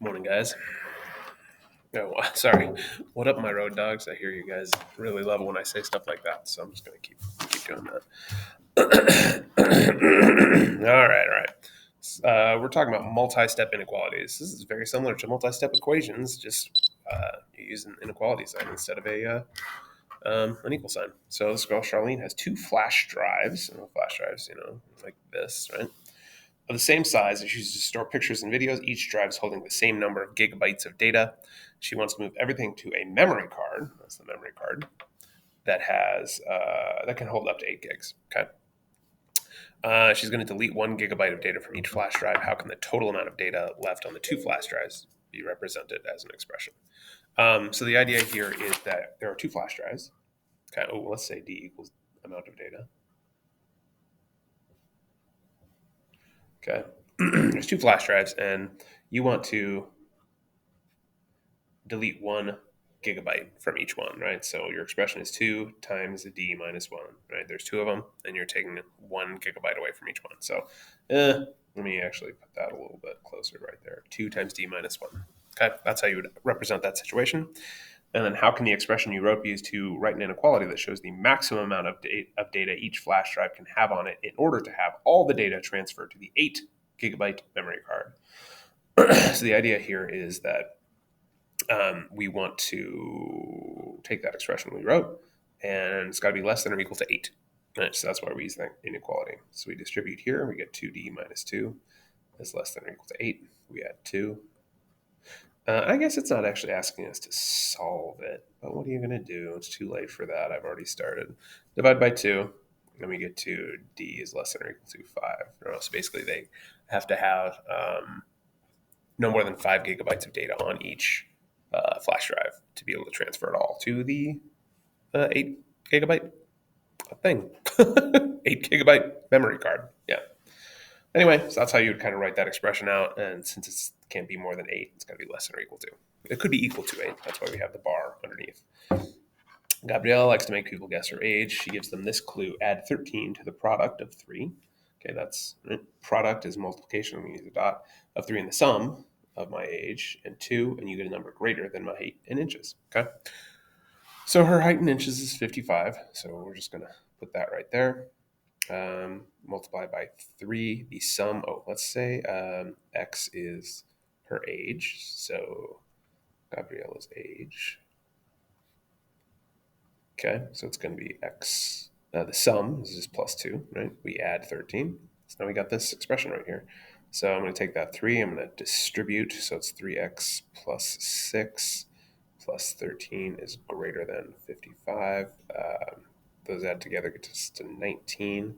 Morning, guys. Oh, sorry. What up, my road dogs? I hear you guys really love it when I say stuff like that, so I'm just gonna keep doing that. all right. We're talking about multi-step inequalities. This is very similar to multi-step equations, just you use an inequality sign instead of an equal sign. So this girl Charlene has two flash drives, flash drives, like this, right? Of the same size and she uses to store pictures and videos. Each drive is holding the same number of gigabytes of data. She wants to move everything to a memory card. That's the memory card that can hold up to 8 gigs. Okay. She's going to delete 1 gigabyte of data from each flash drive. How can the total amount of data left on the two flash drives be represented as an expression? So the idea here is that there are two flash drives. Okay. Oh, let's say D equals amount of data. Okay. There's two flash drives, and you want to delete 1 gigabyte from each one, right? So your expression is 2 times d minus 1, right? There's two of them, and you're taking 1 gigabyte away from each one. So let me actually put that a little bit closer right there. 2 times d minus 1. Okay, that's how you would represent that situation. And then how can the expression you wrote be used to write an inequality that shows the maximum amount of data each flash drive can have on it in order to have all the data transferred to the 8 gigabyte memory card? So the idea here is that we want to take that expression we wrote, and it's got to be less than or equal to 8. Right, so that's why we use that inequality. So we distribute here, we get 2d minus 2 is less than or equal to 8. We add 2. I guess it's not actually asking us to solve it, but what are you going to do? It's too late for that. I've already started. Divide by 2, and we get to d is less than or equal to 5. So basically they have to have no more than 5 gigabytes of data on each flash drive to be able to transfer it all to the 8 gigabyte thing. 8 gigabyte memory card. Yeah. Anyway, so that's how you would kind of write that expression out. And since it can't be more than 8, it's got to be less than or equal to. It could be equal to 8. That's why we have the bar underneath. Gabrielle likes to make people guess her age. She gives them this clue: add 13 to the product of 3. Okay, that's product is multiplication. I'm going to use a dot of 3 in the sum of my age and 2, and you get a number greater than my height in inches. Okay. So her height in inches is 55. So we're just going to put that right there. Multiply by 3 the sum. Oh, let's say x is her age. So Gabriella's age. Okay, so it's going to be x. The sum is just plus 2, right? We add 13. So now we got this expression right here. So I'm going to take that 3, I'm going to distribute. So it's 3x plus 6 plus 13 is greater than 55. Those add together get us to 19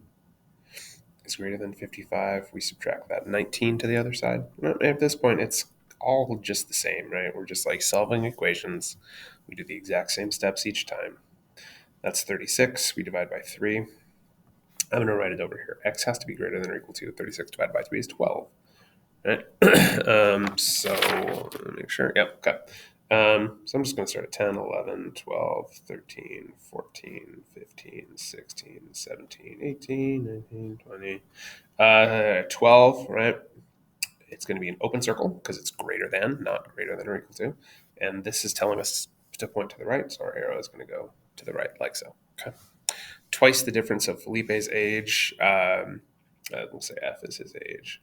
is greater than 55. We subtract that 19 to the other side. At this point, it's all just the same, right? We're just like solving equations. We do the exact same steps each time. That's 36. We divide by 3. I'm going to write it over here. X has to be greater than or equal to 36 divided by 3 is 12. Right? So let me make sure. Yep. Okay. So I'm just going to start at 10, 11, 12, 13, 14, 15, 16, 17, 18, 19, 20, 12, right? It's going to be an open circle because it's greater than, not greater than or equal to. And this is telling us to point to the right. So our arrow is going to go to the right like so. Okay. Twice the difference of Felipe's age. We'll say F is his age.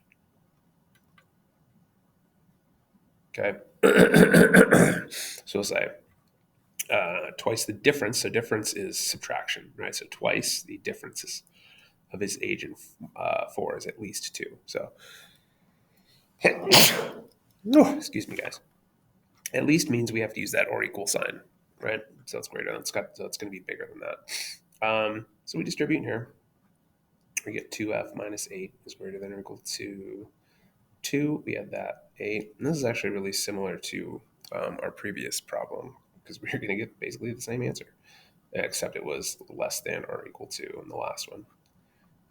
Okay. So we'll say twice the difference. So difference is subtraction, right? So twice the difference of his age and 4 is at least 2. So, oh, excuse me, guys. At least means we have to use that or equal sign, right? So it's greater than, so it's going to be bigger than that. So we distribute here. We get 2f minus 8 is greater than or equal to 2. We add that 8. And this is actually really similar to our previous problem because we're going to get basically the same answer, except it was less than or equal to in the last one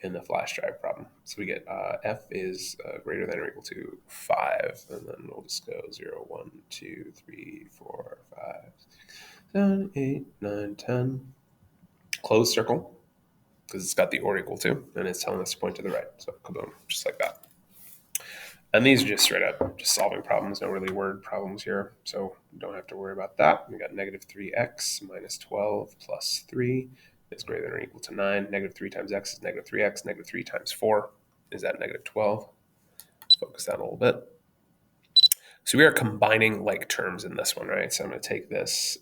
in the flash drive problem. So we get f is greater than or equal to 5, and then we'll just go 0, 1, 2, 3, 4, 5, 7, 8, 9, 10. Closed circle, because it's got the or equal to, and it's telling us to point to the right. So kaboom, just like that. And these are just straight up just solving problems, no really word problems here. So don't have to worry about that. We got negative 3x minus 12 plus 3 is greater than or equal to 9. Negative 3 times x is negative 3x. Negative 3 times 4 is that negative 12. Focus that a little bit. So we are combining like terms in this one, right? So I'm going to take this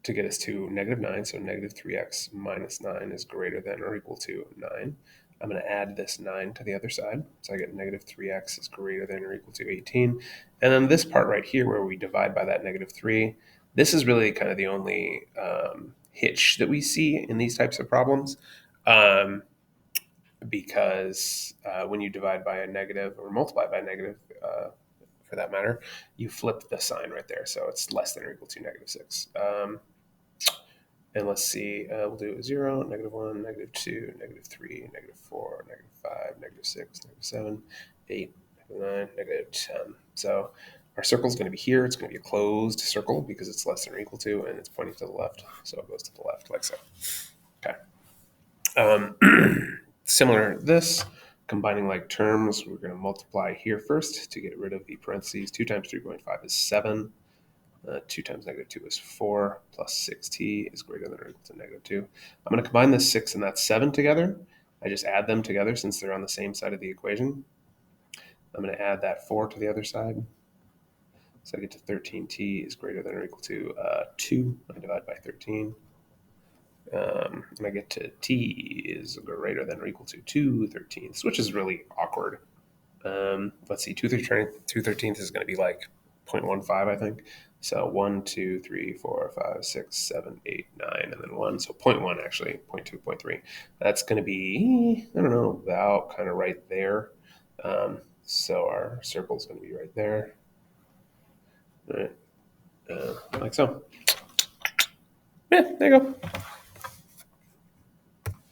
to get us to negative 9. So negative 3x minus 9 is greater than or equal to 9. I'm going to add this 9 to the other side. So I get negative 3x is greater than or equal to 18. And then this part right here where we divide by that negative 3, this is really kind of the only hitch that we see in these types of problems. Because when you divide by a negative or multiply by a negative, for that matter, you flip the sign right there. So it's less than or equal to negative 6. And let's see, we'll do 0, negative 1, negative 2, negative 3, negative 4, negative 5, negative 6, negative 7, 8, negative 9, negative 10. So our circle is going to be here. It's going to be a closed circle because it's less than or equal to, and it's pointing to the left. So it goes to the left like so. Okay. Similar to this, combining like terms, we're going to multiply here first to get rid of the parentheses. 2 times 3.5 is 7. 2 times negative 2 is 4, plus 6t is greater than or equal to negative 2. I'm going to combine this 6 and that 7 together. I just add them together since they're on the same side of the equation. I'm going to add that 4 to the other side. So I get to 13t is greater than or equal to 2. I divide by 13. And I get to t is greater than or equal to 2/13, which is really awkward. Let's see, 2/13 is going to be like 0.15, I think. So 1, 2, 3, 4, 5, 6, 7, 8, 9, and then 1. So 0.1 actually, 0.2, 0.3. That's going to be, I don't know, about kind of right there. So our circle is going to be right there. All right. Like so. Yeah, there you go.